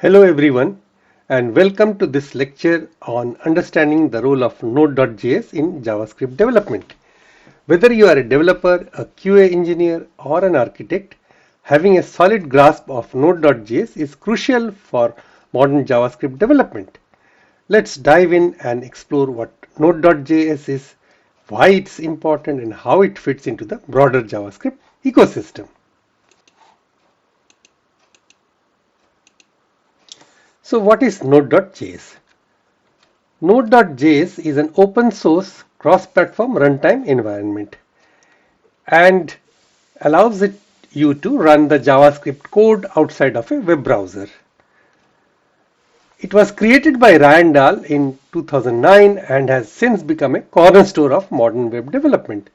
Hello everyone and welcome to this lecture on understanding the role of Node.js in JavaScript development. Whether you are a developer, a QA engineer or an architect, having a solid grasp of Node.js is crucial for modern JavaScript development. Let's dive in and explore what Node.js is, why it's important and how it fits into the broader JavaScript ecosystem. So what is Node.js? Node.js is an open source cross-platform runtime environment and allows you to run the JavaScript code outside of a web browser. It was created by Ryan Dahl in 2009 and has since become a cornerstone of modern web development.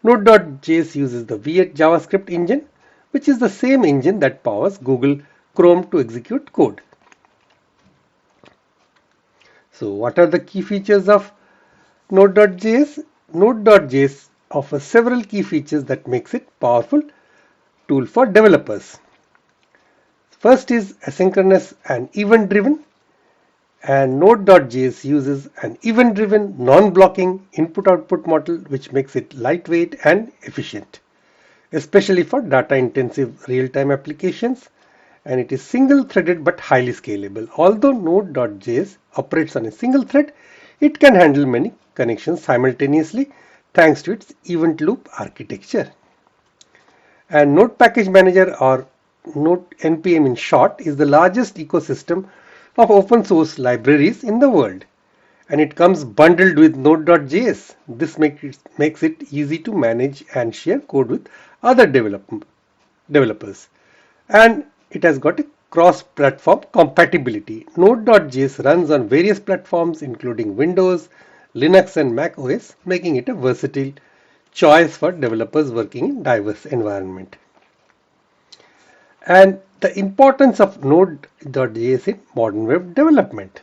Node.js uses the V8 JavaScript engine, which is the same engine that powers Google Chrome to execute code. So what are the key features of Node.js? Node.js offers several key features that makes it a powerful tool for developers. First is asynchronous and event-driven, and Node.js uses an event-driven non-blocking input-output model which makes it lightweight and efficient, especially for data-intensive real-time applications. And it is single-threaded but highly scalable. Although Node.js operates on a single thread, it can handle many connections simultaneously thanks to its event loop architecture. And Node Package Manager, or Node NPM in short, is the largest ecosystem of open source libraries in the world. And it comes bundled with Node.js. This makes it easy to manage and share code with other developers. And it has got a cross-platform compatibility. Node.js runs on various platforms including Windows, Linux and Mac OS, making it a versatile choice for developers working in diverse environment. And the importance of Node.js in modern web development.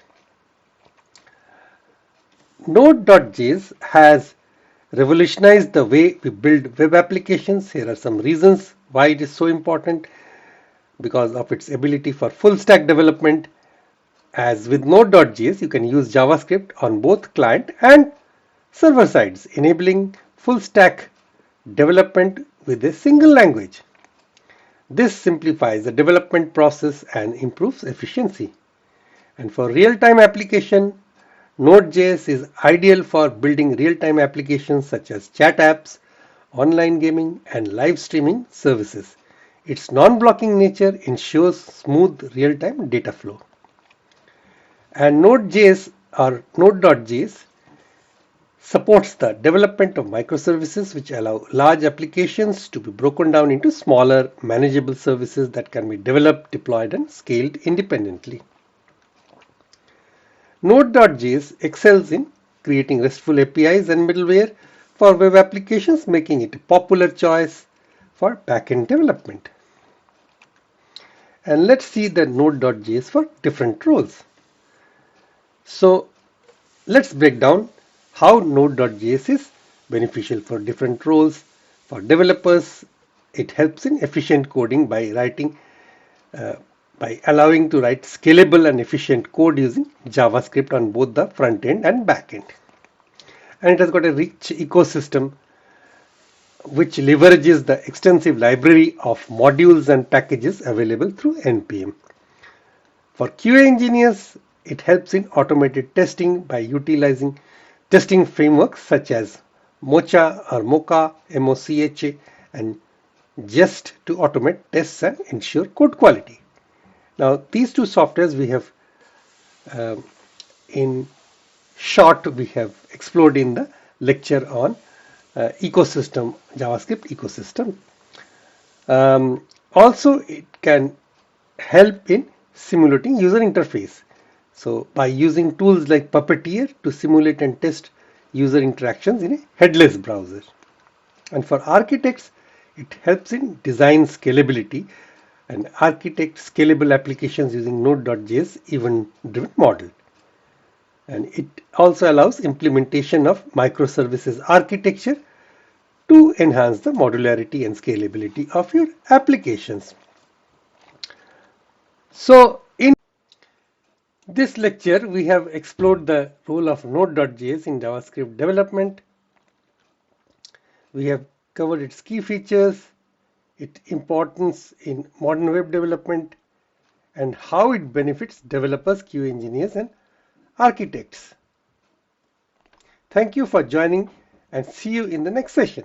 Node.js has revolutionized the way we build web applications. Here are some reasons why it is so important. Because of its ability for full stack development. As with Node.js, you can use JavaScript on both client and server sides, enabling full stack development with a single language. This simplifies the development process and improves efficiency. And for real-time application, Node.js is ideal for building real-time applications such as chat apps, online gaming, and live streaming services. Its non-blocking nature ensures smooth real-time data flow. And Node.js or Node.js supports the development of microservices which allow large applications to be broken down into smaller, manageable services that can be developed, deployed, and scaled independently. Node.js excels in creating RESTful APIs and middleware for web applications, making it a popular choice for backend development. And let's see the Node.js for different roles. So let's break down how Node.js is beneficial for different roles. For developers, it helps in efficient coding by allowing to write scalable and efficient code using JavaScript on both the front end and back end. And it has got a rich ecosystem which leverages the extensive library of modules and packages available through NPM. For QA engineers, it helps in automated testing by utilizing testing frameworks such as Mocha or Mocha, MOCHA, and Jest to automate tests and ensure code quality. Now, these two softwares we have in short we have explored in the lecture on ecosystem, JavaScript ecosystem. Also, it can help in simulating user interface. So by using tools like Puppeteer to simulate and test user interactions in a headless browser. And for architects, it helps in design scalability and architect scalable applications using Node.js event-driven model. And it also allows implementation of microservices architecture to enhance the modularity and scalability of your applications. So in this lecture, we have explored the role of Node.js in JavaScript development. We have covered its key features, its importance in modern web development, and how it benefits developers, QA engineers, and architects. Thank you for joining, and see you in the next session.